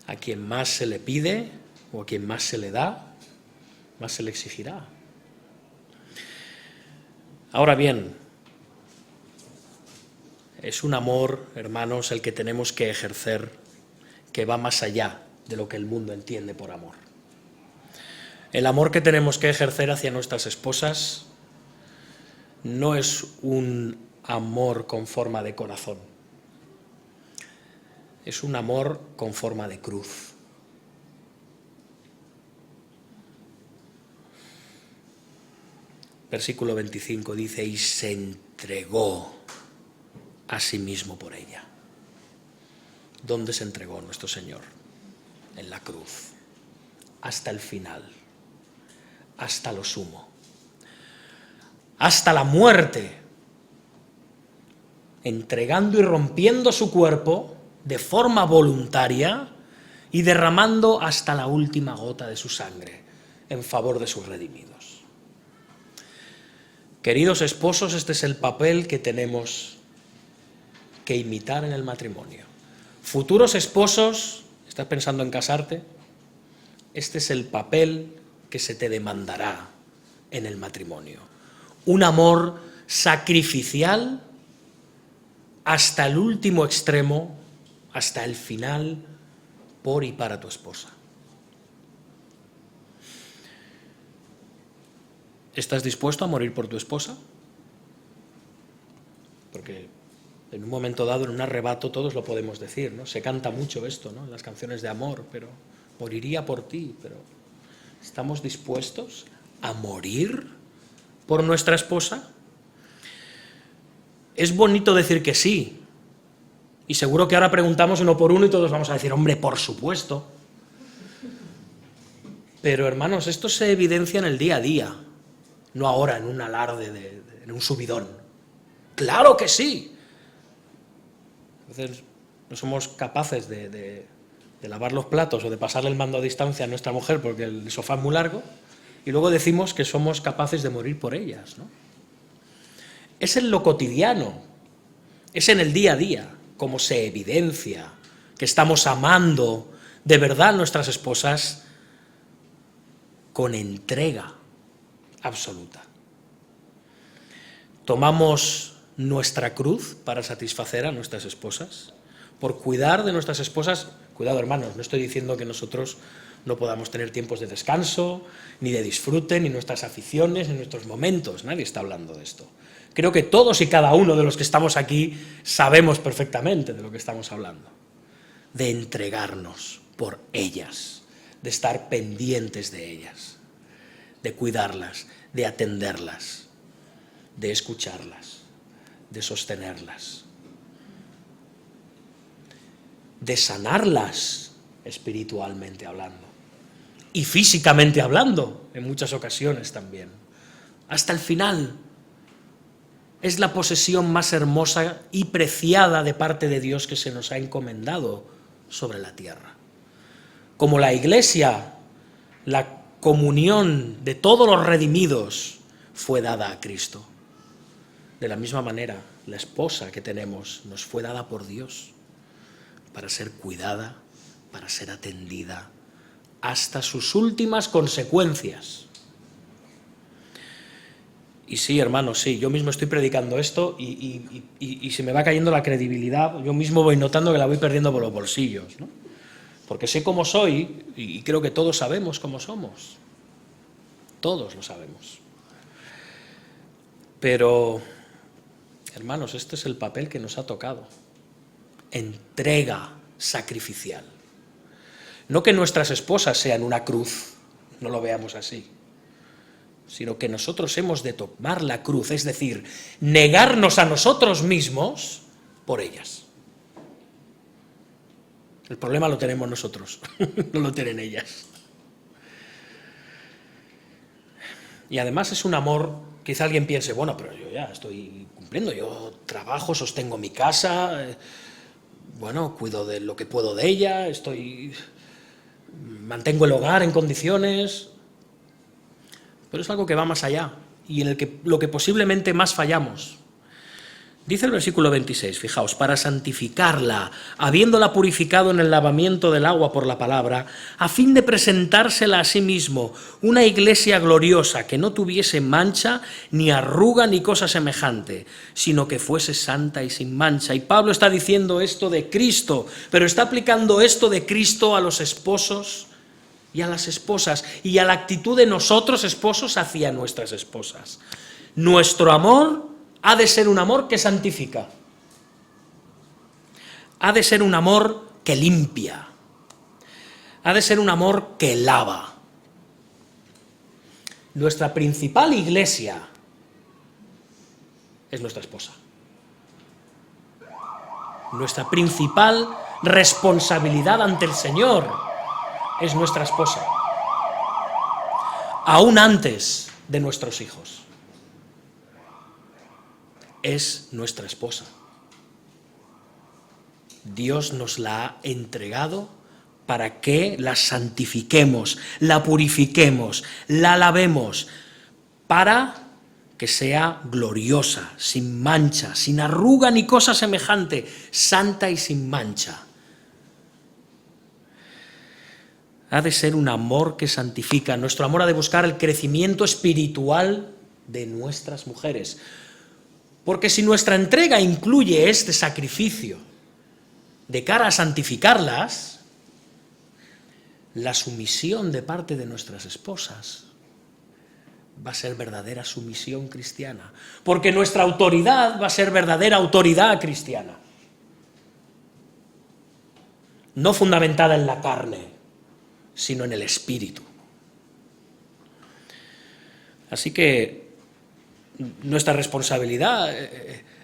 A quien más se le pide o a quien más se le da, más se le exigirá. Ahora bien, es un amor, hermanos, el que tenemos que ejercer, que va más allá de lo que el mundo entiende por amor. El amor que tenemos que ejercer hacia nuestras esposas no es un amor con forma de corazón, es un amor con forma de cruz. Versículo 25 dice, y se entregó a sí mismo por ella. ¿Dónde se entregó nuestro Señor? En la cruz, hasta el final, hasta lo sumo, hasta la muerte, entregando y rompiendo su cuerpo de forma voluntaria y derramando hasta la última gota de su sangre en favor de sus redimidos. Queridos esposos, este es el papel que tenemos que imitar en el matrimonio. Futuros esposos, ¿estás pensando en casarte? Este es el papel que se te demandará en el matrimonio. Un amor sacrificial hasta el último extremo, hasta el final, por y para tu esposa. ¿Estás dispuesto a morir por tu esposa? Porque en un momento dado, en un arrebato, todos lo podemos decir, ¿no? Se canta mucho esto, ¿no? En las canciones de amor, pero moriría por ti, pero ¿estamos dispuestos a morir por nuestra esposa? Es bonito decir que sí, y seguro que ahora preguntamos uno por uno y todos vamos a decir, hombre, por supuesto. Pero hermanos, esto se evidencia en el día a día, no ahora en un alarde, en un subidón. ¡Claro que sí! A veces no somos capaces de lavar los platos o de pasarle el mando a distancia a nuestra mujer porque el sofá es muy largo, y luego decimos que somos capaces de morir por ellas, ¿no? Es en lo cotidiano, es en el día a día, como se evidencia que estamos amando de verdad a nuestras esposas con entrega absoluta. Tomamos nuestra cruz para satisfacer a nuestras esposas, por cuidar de nuestras esposas. Cuidado, hermanos, no estoy diciendo que nosotros no podamos tener tiempos de descanso, ni de disfrute, ni nuestras aficiones, ni nuestros momentos. Nadie está hablando de esto. Creo que todos y cada uno de los que estamos aquí sabemos perfectamente de lo que estamos hablando. De entregarnos por ellas, de estar pendientes de ellas, de cuidarlas, de atenderlas, de escucharlas, de sostenerlas, de sanarlas espiritualmente hablando y físicamente hablando en muchas ocasiones también. Hasta el final es la posesión más hermosa y preciada de parte de Dios que se nos ha encomendado sobre la tierra. Como la Iglesia, la comunión de todos los redimidos fue dada a Cristo. De la misma manera, la esposa que tenemos nos fue dada por Dios para ser cuidada, para ser atendida, hasta sus últimas consecuencias. Y sí, hermanos, sí, yo mismo estoy predicando esto y se me va cayendo la credibilidad, yo mismo voy notando que la voy perdiendo por los bolsillos, ¿no? Porque sé cómo soy y creo que todos sabemos cómo somos. Todos lo sabemos. Pero, hermanos, este es el papel que nos ha tocado. Entrega sacrificial. No que nuestras esposas sean una cruz, no lo veamos así, sino que nosotros hemos de tomar la cruz, es decir, negarnos a nosotros mismos por ellas. El problema lo tenemos nosotros, no lo tienen ellas. Y además es un amor, quizá alguien piense, bueno, pero yo ya estoy cumpliendo, yo trabajo, sostengo mi casa, bueno, cuido de lo que puedo de ella, mantengo el hogar en condiciones, pero es algo que va más allá y en el que lo que posiblemente más fallamos. Dice el versículo 26, fijaos, para santificarla, habiéndola purificado en el lavamiento del agua por la palabra, a fin de presentársela a sí mismo, una iglesia gloriosa, que no tuviese mancha, ni arruga, ni cosa semejante, sino que fuese santa y sin mancha. Y Pablo está diciendo esto de Cristo, pero está aplicando esto de Cristo a los esposos y a las esposas, y a la actitud de nosotros, esposos, hacia nuestras esposas. Nuestro amor ha de ser un amor que santifica. Ha de ser un amor que limpia. Ha de ser un amor que lava. Nuestra principal iglesia es nuestra esposa. Nuestra principal responsabilidad ante el Señor es nuestra esposa. Aún antes de nuestros hijos. Es nuestra esposa. Dios nos la ha entregado para que la santifiquemos, la purifiquemos, la lavemos, para que sea gloriosa, sin mancha, sin arruga ni cosa semejante, santa y sin mancha. Ha de ser un amor que santifica. Nuestro amor ha de buscar el crecimiento espiritual de nuestras mujeres. Porque si nuestra entrega incluye este sacrificio de cara a santificarlas, la sumisión de parte de nuestras esposas va a ser verdadera sumisión cristiana. Porque nuestra autoridad va a ser verdadera autoridad cristiana. No fundamentada en la carne, sino en el espíritu. Así que nuestra responsabilidad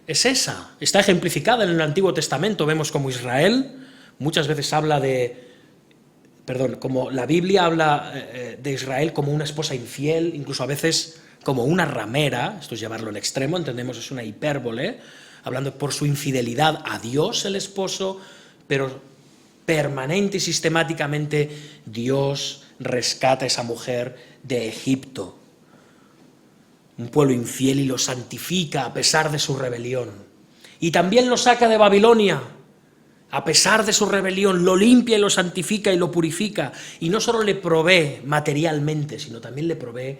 es esa, está ejemplificada en el Antiguo Testamento. Vemos como Israel muchas veces habla como la Biblia habla de Israel como una esposa infiel, incluso a veces como una ramera, esto es llevarlo al extremo, entendemos es una hipérbole, hablando por su infidelidad a Dios el esposo, pero permanente y sistemáticamente Dios rescata a esa mujer de Egipto. Un pueblo infiel y lo santifica a pesar de su rebelión. Y también lo saca de Babilonia, a pesar de su rebelión, lo limpia y lo santifica y lo purifica. Y no solo le provee materialmente, sino también le provee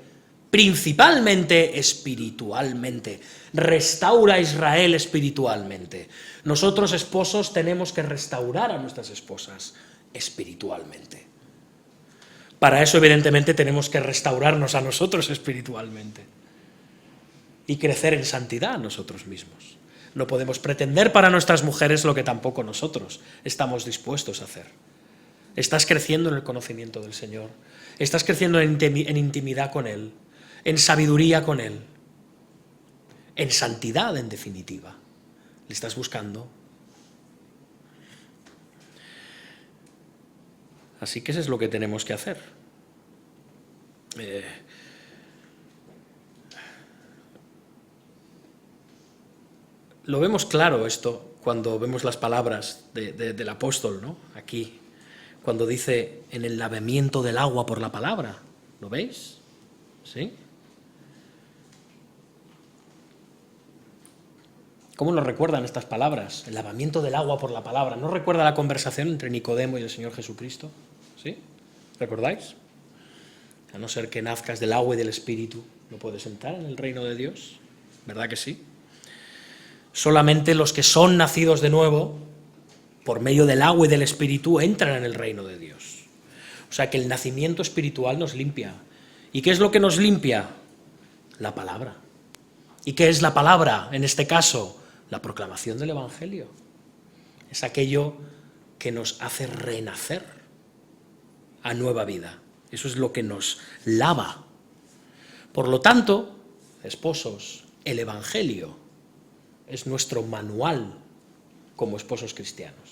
principalmente espiritualmente. Restaura a Israel espiritualmente. Nosotros, esposos, tenemos que restaurar a nuestras esposas espiritualmente. Para eso, evidentemente, tenemos que restaurarnos a nosotros espiritualmente. Y crecer en santidad nosotros mismos. No podemos pretender para nuestras mujeres lo que tampoco nosotros estamos dispuestos a hacer. Estás creciendo en el conocimiento del Señor. Estás creciendo en intimidad con Él, en sabiduría con Él, en santidad en definitiva. ¿Le estás buscando? Así que eso es lo que tenemos que hacer. Lo vemos claro esto cuando vemos las palabras del apóstol, ¿no? Aquí, cuando dice en el lavamiento del agua por la palabra. ¿Lo veis? ¿Sí? ¿Cómo nos recuerdan estas palabras? El lavamiento del agua por la palabra. ¿No recuerda la conversación entre Nicodemo y el Señor Jesucristo? ¿Sí? ¿Recordáis? A no ser que nazcas del agua y del Espíritu, no puedes entrar en el reino de Dios, ¿verdad que sí? Solamente los que son nacidos de nuevo, por medio del agua y del Espíritu, entran en el reino de Dios. O sea que el nacimiento espiritual nos limpia. ¿Y qué es lo que nos limpia? La palabra. ¿Y qué es la palabra? En este caso, la proclamación del Evangelio. Es aquello que nos hace renacer a nueva vida. Eso es lo que nos lava. Por lo tanto, esposos, el Evangelio es nuestro manual como esposos cristianos.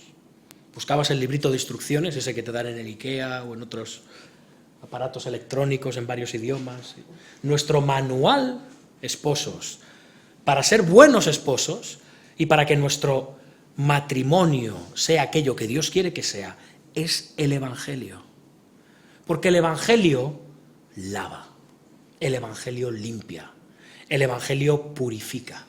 Buscabas el librito de instrucciones, ese que te dan en el IKEA o en otros aparatos electrónicos en varios idiomas. Nuestro manual, esposos, para ser buenos esposos y para que nuestro matrimonio sea aquello que Dios quiere que sea, es el Evangelio. Porque el Evangelio lava, el Evangelio limpia, el Evangelio purifica.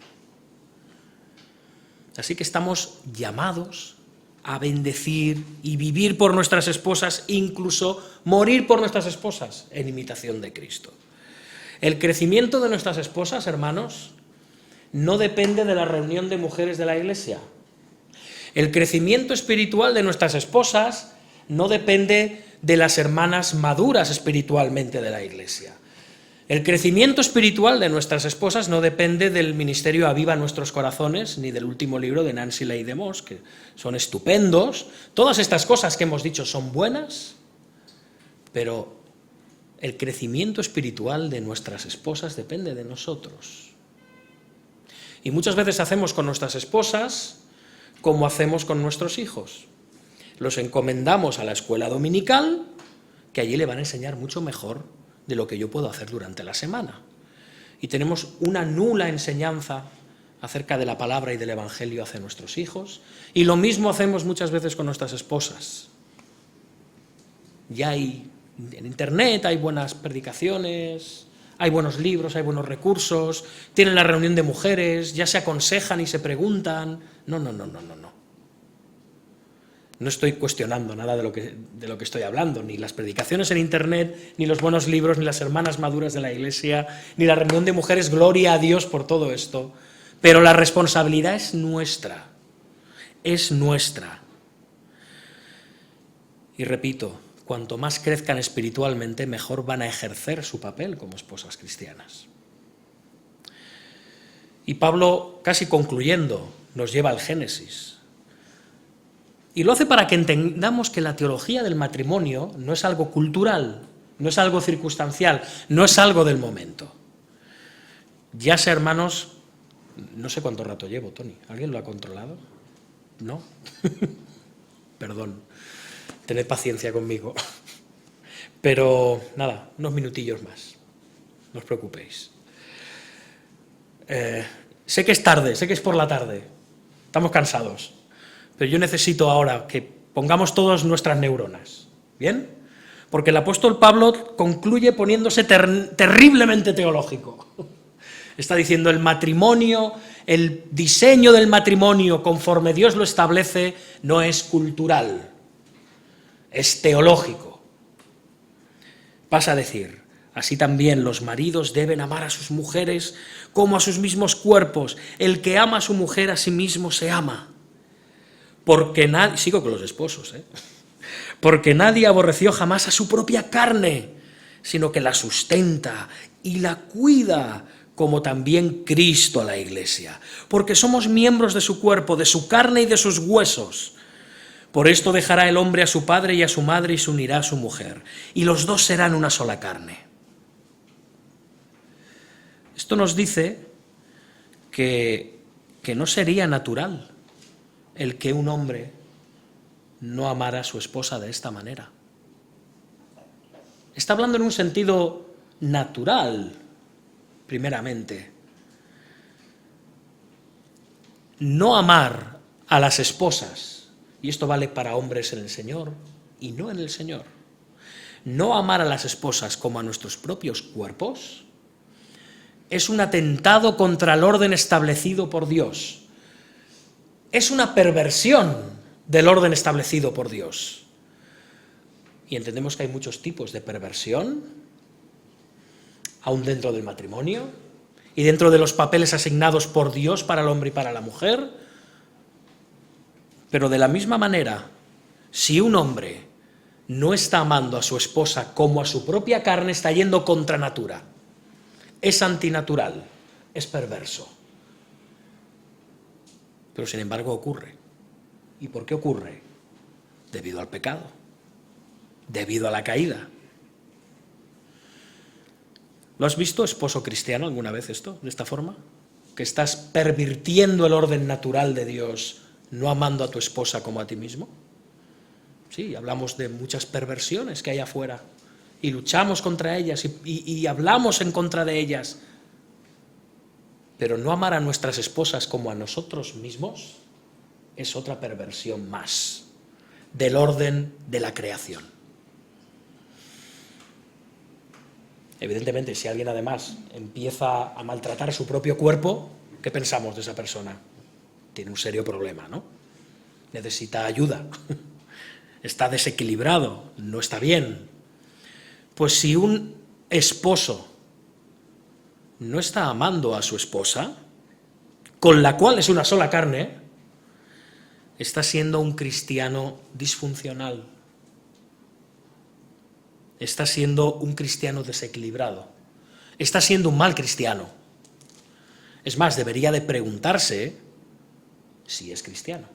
Así que estamos llamados a bendecir y vivir por nuestras esposas, incluso morir por nuestras esposas, en imitación de Cristo. El crecimiento de nuestras esposas, hermanos, no depende de la reunión de mujeres de la Iglesia. El crecimiento espiritual de nuestras esposas no depende de las hermanas maduras espiritualmente de la Iglesia. El crecimiento espiritual de nuestras esposas no depende del ministerio Aviva Nuestros Corazones, ni del último libro de Nancy Leigh DeMoss, que son estupendos. Todas estas cosas que hemos dicho son buenas, pero el crecimiento espiritual de nuestras esposas depende de nosotros. Y muchas veces hacemos con nuestras esposas como hacemos con nuestros hijos. Los encomendamos a la escuela dominical, que allí le van a enseñar mucho mejor de lo que yo puedo hacer durante la semana. Y tenemos una nula enseñanza acerca de la palabra y del Evangelio hacia nuestros hijos, y lo mismo hacemos muchas veces con nuestras esposas. Ya hay en internet, hay buenas predicaciones, hay buenos libros, hay buenos recursos, tienen la reunión de mujeres, ya se aconsejan y se preguntan. No. No estoy cuestionando nada de lo que estoy hablando, ni las predicaciones en internet, ni los buenos libros, ni las hermanas maduras de la Iglesia, ni la reunión de mujeres, gloria a Dios por todo esto. Pero la responsabilidad es nuestra, es nuestra. Y repito, cuanto más crezcan espiritualmente, mejor van a ejercer su papel como esposas cristianas. Y Pablo, casi concluyendo, nos lleva al Génesis. Y lo hace para que entendamos que la teología del matrimonio no es algo cultural, no es algo circunstancial, no es algo del momento. Ya sé, hermanos, no sé cuánto rato llevo, Tony. ¿Alguien lo ha controlado? ¿No? Perdón, tened paciencia conmigo. Pero nada, unos minutillos más, no os preocupéis. Sé que es tarde, sé que es por la tarde, estamos cansados. Pero yo necesito ahora que pongamos todas nuestras neuronas, ¿bien? Porque el apóstol Pablo concluye poniéndose terriblemente teológico. Está diciendo el matrimonio, el diseño del matrimonio conforme Dios lo establece no es cultural, es teológico. Pasa a decir, así también los maridos deben amar a sus mujeres como a sus mismos cuerpos. El que ama a su mujer a sí mismo se ama. Porque nadie, sigo con los esposos, porque nadie aborreció jamás a su propia carne, sino que la sustenta y la cuida, como también Cristo a la Iglesia, porque somos miembros de su cuerpo, de su carne y de sus huesos. Por esto dejará el hombre a su padre y a su madre y se unirá a su mujer, y los dos serán una sola carne. Esto nos dice que no sería natural el que un hombre no amara a su esposa de esta manera. Está hablando en un sentido natural, primeramente. No amar a las esposas, y esto vale para hombres en el Señor y no en el Señor, no amar a las esposas como a nuestros propios cuerpos, es un atentado contra el orden establecido por Dios. Es una perversión del orden establecido por Dios. Y entendemos que hay muchos tipos de perversión. aún dentro del matrimonio y dentro de los papeles asignados por Dios para el hombre y para la mujer. Pero de la misma manera, si un hombre no está amando a su esposa como a su propia carne, está yendo contra natura, es antinatural, es perverso. Pero sin embargo ocurre. ¿Y por qué ocurre? Debido al pecado, debido a la caída. ¿Lo has visto, esposo cristiano, alguna vez esto, de esta forma? Que estás pervirtiendo el orden natural de Dios, no amando a tu esposa como a ti mismo. Sí, hablamos de muchas perversiones que hay afuera y luchamos contra ellas y hablamos en contra de ellas. Pero no amar a nuestras esposas como a nosotros mismos es otra perversión más del orden de la creación. Evidentemente, si alguien además empieza a maltratar su propio cuerpo, ¿qué pensamos de esa persona? Tiene un serio problema, ¿no? Necesita ayuda. Está desequilibrado, no está bien. Pues si un esposo no está amando a su esposa, con la cual es una sola carne, está siendo un cristiano disfuncional. Está siendo un cristiano desequilibrado. Está siendo un mal cristiano. Es más, debería de preguntarse si es cristiano.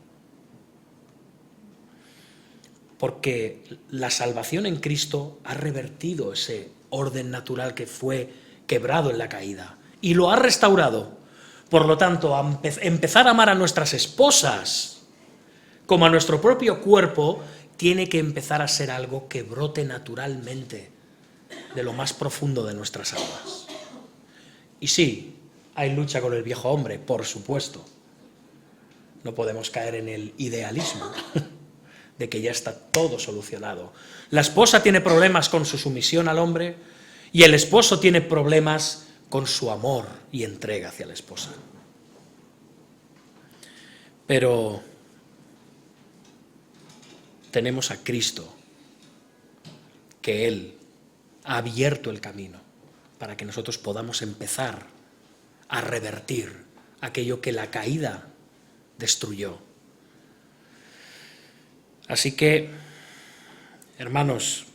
Porque la salvación en Cristo ha revertido ese orden natural que fue quebrado en la caída y lo ha restaurado. Por lo tanto, empezar a amar a nuestras esposas como a nuestro propio cuerpo tiene que empezar a ser algo que brote naturalmente de lo más profundo de nuestras almas. Y sí, hay lucha con el viejo hombre, por supuesto. No podemos caer en el idealismo de que ya está todo solucionado. La esposa tiene problemas con su sumisión al hombre y el esposo tiene problemas con su amor y entrega hacia la esposa. Pero tenemos a Cristo, que Él ha abierto el camino para que nosotros podamos empezar a revertir aquello que la caída destruyó. Así que, hermanos,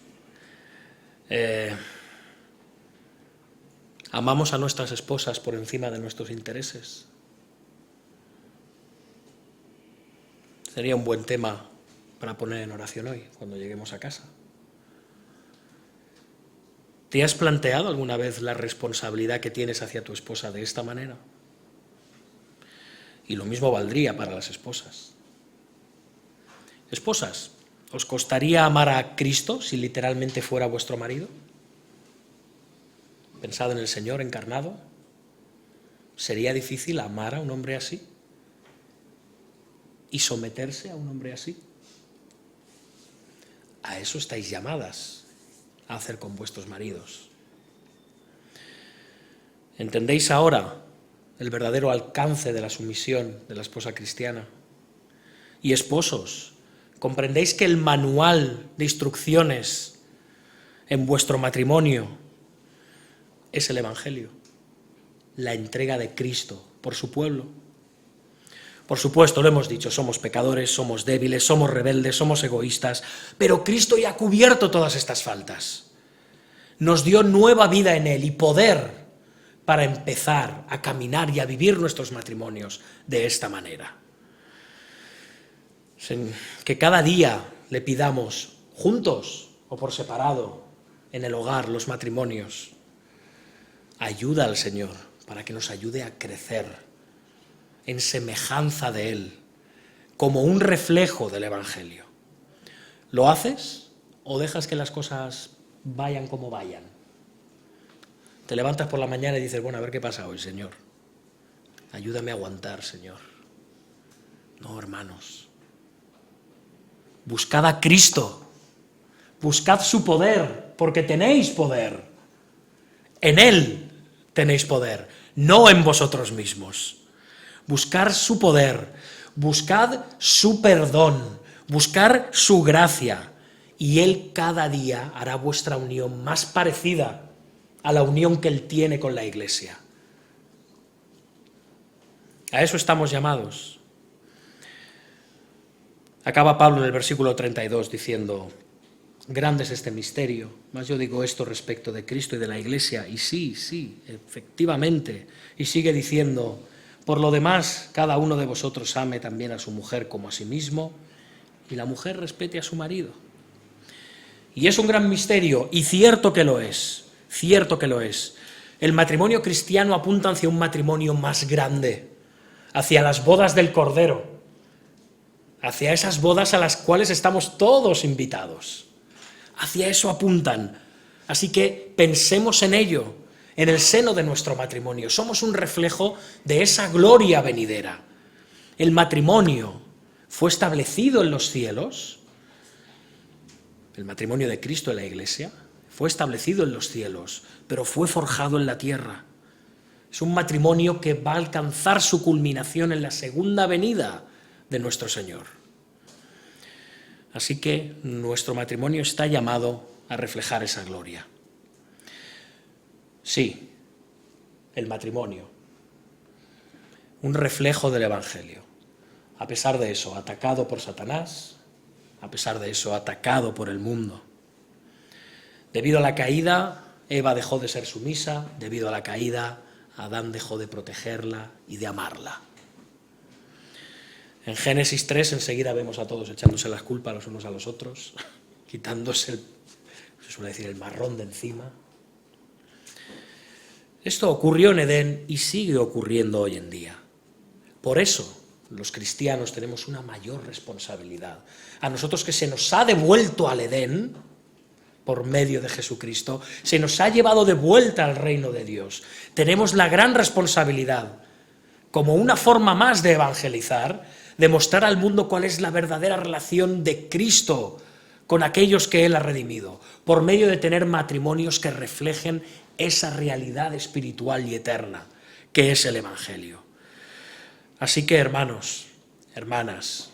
¿amamos a nuestras esposas por encima de nuestros intereses? Sería un buen tema para poner en oración hoy, cuando lleguemos a casa. ¿Te has planteado alguna vez la responsabilidad que tienes hacia tu esposa de esta manera? Y lo mismo valdría para las esposas. Esposas, ¿os costaría amar a Cristo si literalmente fuera vuestro marido? Pensad en el Señor encarnado. ¿Sería difícil amar a un hombre así? ¿Y someterse a un hombre así? A eso estáis llamadas a hacer con vuestros maridos. ¿Entendéis ahora el verdadero alcance de la sumisión de la esposa cristiana? Y esposos, ¿comprendéis que el manual de instrucciones en vuestro matrimonio es el Evangelio? La entrega de Cristo por su pueblo. Por supuesto, lo hemos dicho, somos pecadores, somos débiles, somos rebeldes, somos egoístas, pero Cristo ya ha cubierto todas estas faltas. Nos dio nueva vida en Él y poder para empezar a caminar y a vivir nuestros matrimonios de esta manera. Que cada día le pidamos, juntos o por separado, en el hogar, los matrimonios, ayuda al Señor para que nos ayude a crecer en semejanza de Él, como un reflejo del Evangelio. ¿Lo haces o dejas que las cosas vayan como vayan? Te levantas por la mañana y dices, bueno, a ver qué pasa hoy, Señor. Ayúdame a aguantar, Señor. No, hermanos. Buscad a Cristo. Buscad su poder, porque tenéis poder. En Él tenéis poder, no en vosotros mismos. Buscar su poder, buscad su perdón, buscar su gracia, y Él cada día hará vuestra unión más parecida a la unión que Él tiene con la Iglesia. A eso estamos llamados. Acaba Pablo en el versículo 32 diciendo: grande es este misterio, mas yo digo esto respecto de Cristo y de la Iglesia. Y sí, efectivamente. Y sigue diciendo: por lo demás, cada uno de vosotros ame también a su mujer como a sí mismo, y la mujer respete a su marido. Y es un gran misterio, y cierto que lo es, cierto que lo es. El matrimonio cristiano apunta hacia un matrimonio más grande, hacia las bodas del Cordero, hacia esas bodas a las cuales estamos todos invitados. Hacia eso apuntan. Así que pensemos en ello, en el seno de nuestro matrimonio. Somos un reflejo de esa gloria venidera. El matrimonio fue establecido en los cielos. El matrimonio de Cristo en la Iglesia fue establecido en los cielos, pero fue forjado en la tierra. Es un matrimonio que va a alcanzar su culminación en la segunda venida de nuestro Señor. Así que nuestro matrimonio está llamado a reflejar esa gloria. Sí, el matrimonio, un reflejo del Evangelio. A pesar de eso, atacado por Satanás, a pesar de eso, atacado por el mundo. Debido a la caída, Eva dejó de ser sumisa, debido a la caída, Adán dejó de protegerla y de amarla. En Génesis 3 enseguida vemos a todos echándose las culpas los unos a los otros, quitándose, se suele decir, el marrón de encima. Esto ocurrió en Edén y sigue ocurriendo hoy en día. Por eso los cristianos tenemos una mayor responsabilidad. A nosotros que se nos ha devuelto al Edén, por medio de Jesucristo, se nos ha llevado de vuelta al reino de Dios. Tenemos la gran responsabilidad, como una forma más de evangelizar, de mostrar al mundo cuál es la verdadera relación de Cristo con aquellos que Él ha redimido, por medio de tener matrimonios que reflejen esa realidad espiritual y eterna, que es el Evangelio. Así que, hermanos, hermanas,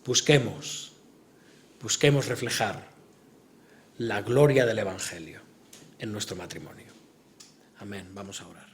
busquemos reflejar la gloria del Evangelio en nuestro matrimonio. Amén. Vamos a orar.